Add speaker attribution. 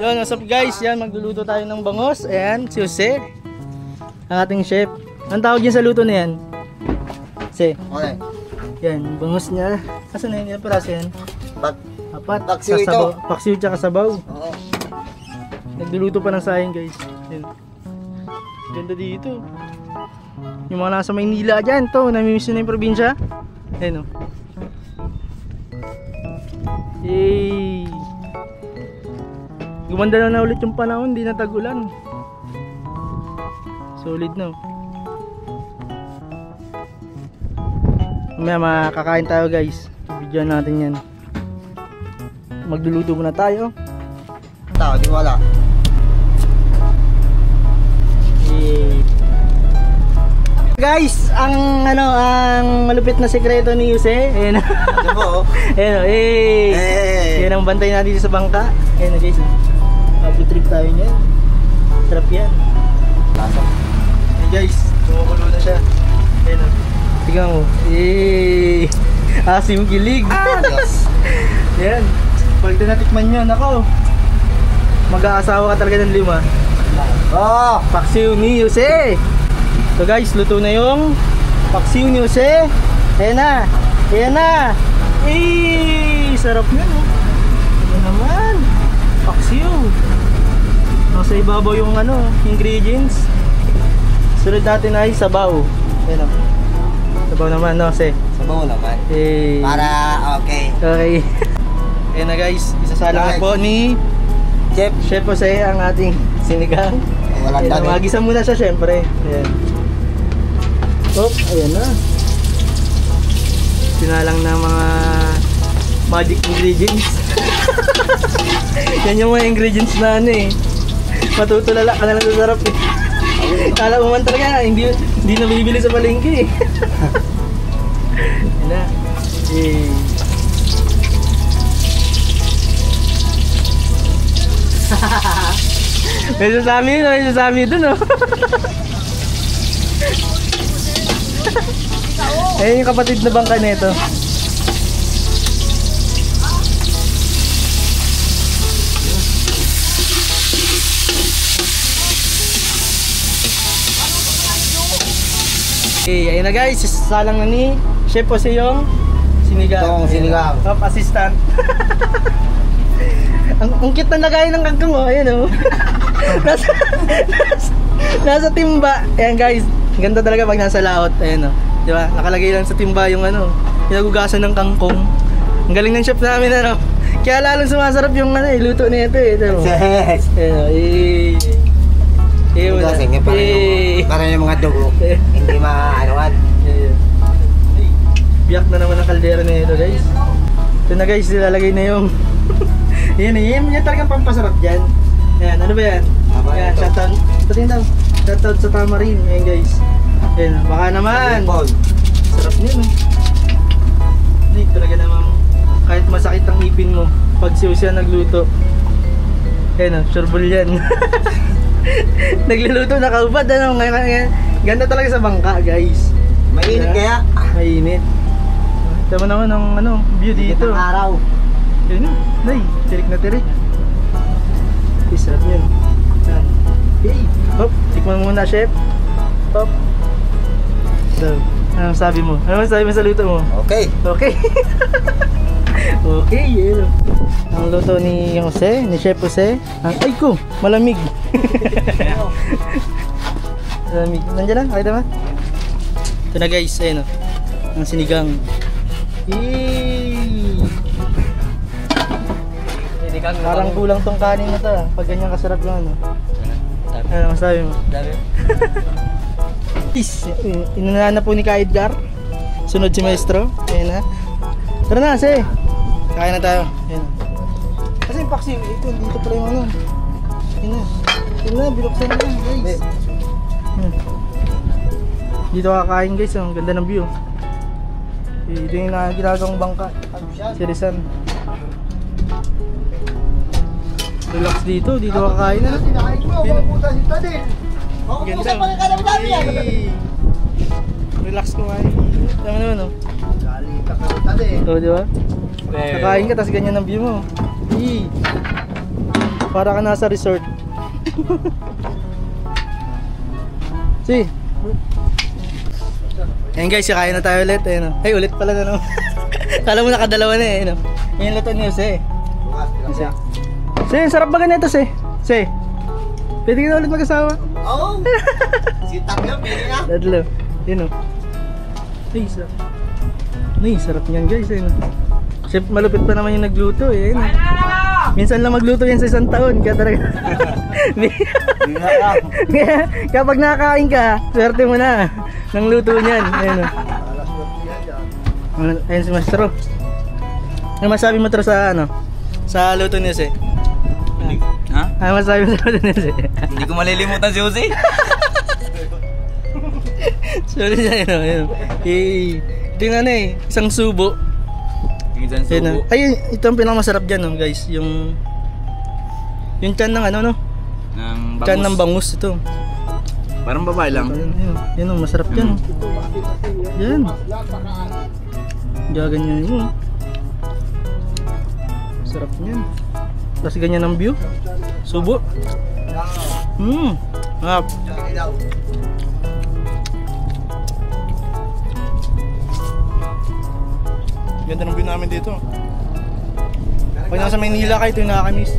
Speaker 1: Yun, what's up guys? Yan, magluluto tayo ng bangos. Ayan, si Jose, ang ating chef. Ang tawag niya sa luto na yan? Jose.
Speaker 2: Okay.
Speaker 1: Yan, bangos niya. Asan na yun? Yung piraso yan? Apat.
Speaker 2: Paksiw ito.
Speaker 1: Paksiw tsaka sabaw.
Speaker 2: Oo.
Speaker 1: Nagluluto pa ng sayang guys. Yan. Ganda dito. Yung mga nasa Maynila dyan, to, namimiss na yung probinsya. Ayan o. Yay! Gumanda na ulit yung panahon, hindi na tag-ulan. Solid na. Mamaya makakain tayo guys. Videoan natin yan. Magluluto muna tayo.
Speaker 2: Tao, di wala.
Speaker 1: Guys, ang malupit na sekreto ni Jose. Ayan.
Speaker 2: Diba, oh?
Speaker 1: Ayan, yan ang bantay natin sa bangka. Ayan guys. Happy trip tayo niyan. Sarap yan. Ayan guys, kumukulo na siya. Ayan. Tignan mo. Asim kilig.
Speaker 2: Yes.
Speaker 1: Ayan. Pag tinatikman nyo, nako, mag-aasawa ka talaga ng 5.
Speaker 2: Oh!
Speaker 1: Paksiw ni Jose. So guys, luto na yung paksiw ni Jose. Ayan na. Ayan na. Sarap yan, oh. Ayan naman. Paksiw. Nasa ibabaw yung ingredients. Sunod natin ay sabaw. Ayan o. Sabaw naman, no, Jose?
Speaker 2: Sabaw naman. Para okay.
Speaker 1: Okay. Ayan na guys, isasalang na po ni Chef Jose ang ating sinigang.
Speaker 2: Walang dami.
Speaker 1: Magisa muna siya syempre. Ayan. Ayan na. Sinalang na mga magic ingredients. Yan yung mga ingredients na matutulala ka na lang sa sarap eh. Kala mo man talaga, hindi na bibili sa palengke eh. Yan na. May sasami dun oh. Ayun yung kapatid na bangka nito. Ayun na guys, sasalang na ni Chef Jose yung sinigang.
Speaker 2: Itong sinigang.
Speaker 1: Top assistant. Ang cute na lagay ng kangkong oh, ayun oh. nasa timba. Ayan guys, ganda talaga pag nasa laot. Ayan oh. Di ba? Nakalagay lang sa timba yung pinagugasan ng kangkong. Ang galing ng chef namin Kaya lalong sumasarap yung luto na ito eh.
Speaker 2: Yes.
Speaker 1: Para
Speaker 2: yung mga dugo. Hindi maanuan.
Speaker 1: Biyak na naman ang kaldero na ito guys. Ito na guys, nilalagay na yung yan talagang pampasarap dyan. Ayan, ano ba yan? Ayan, shoutout. Patingin daw. Shoutout sa Tamarin. Ayan guys. Ayan, baka naman. Sarap niya no. Hindi talaga naman. Kahit masakit ang ipin mo, pag si Jose nagluto. Ayan o, sureball yan. Nagluluto, nakaubad ganda talaga sa bangka guys.
Speaker 2: Mainit kaya?
Speaker 1: Mainit. Tama naman ang view dito.
Speaker 2: Ang araw.
Speaker 1: Yun o, tirik na tirik. Sarap yan. Hop, tikman muna chef. Hop. So, anong sabi mo? Ano sabi mo sa luto mo?
Speaker 2: Okay.
Speaker 1: Okay. Okay, yun. Ang luto ni Jose, ni Chef Jose. Ay ko, malamig. Malamig. Nandiyan lang, okay naman. Ito na guys, ayun o. Ang sinigang. Parang kulang tong kanin na to pag ganyan kasarap lang ano masabi mo? Dami. Inunahan na po ni Ka Edgar. Sunod si Maestro. Ayan na. Tara na kasi. Kain na tayo. Ayan. Kasi yung paksiw ito, dito pala yung Ayan na. Ayan na, binuksan na guys. Dito kakain guys, ang ganda ng view. Ito yung ginagawang bangka. Si Rizan. Relax dito kakain na. Ganda. Relax kumain. Tama naman oh. Oo, di ba? Kakain ka, tapos ganyan ang view mo. Para ka nasa resort. Si. Ayan guys, kakain na tayo ulit. Ayan, oh. Ay, ulit pala na naman. Kala mo nakadalawa na eh. No? Ayan luto niyo, Si. Si, sarap ba ganito, Si? Si. Pwede ka na ulit mag-asawa.
Speaker 2: Oo. Si Takyo, pili na.
Speaker 1: Dadlo. Yun o. Ay, sarap. Ay, sarap niyan guys. Ayun, oh. Chef, malupit pa naman yung nagluto eh. Ayun, oh. Minsan lang magluto yan sa isang taon. Kaya talaga. Kapag nakakain ka, swerte mo na. Nang luto niyan. Ayun o. Ayun si Maestro. Ano masabi mo tro sa ano? Sa luto niya Si?
Speaker 3: Ha?
Speaker 1: Ano masabi mo sa luto niya Si?
Speaker 3: Hindi ko malilimutan si Jose.
Speaker 1: Sorry na yun, ayun. Tingnan na eh, isang subo.
Speaker 3: Isang
Speaker 1: Ayun,
Speaker 3: subo.
Speaker 1: ayun, ito ang pinakamasarap dyan, no, guys. Yung tiyan ng ano, no?
Speaker 3: Ng bangus.
Speaker 1: Tiyan ng bangus ito.
Speaker 3: Parang babae lang.
Speaker 1: Yun, oh, masarap dyan. Yan. Gaganyan mo. Sarap niyan. Tapos ganyan ang view. Subo. Ngap. Ganda ng view namin dito. Pag nasa Maynila kayo, ito yung nakakamiss.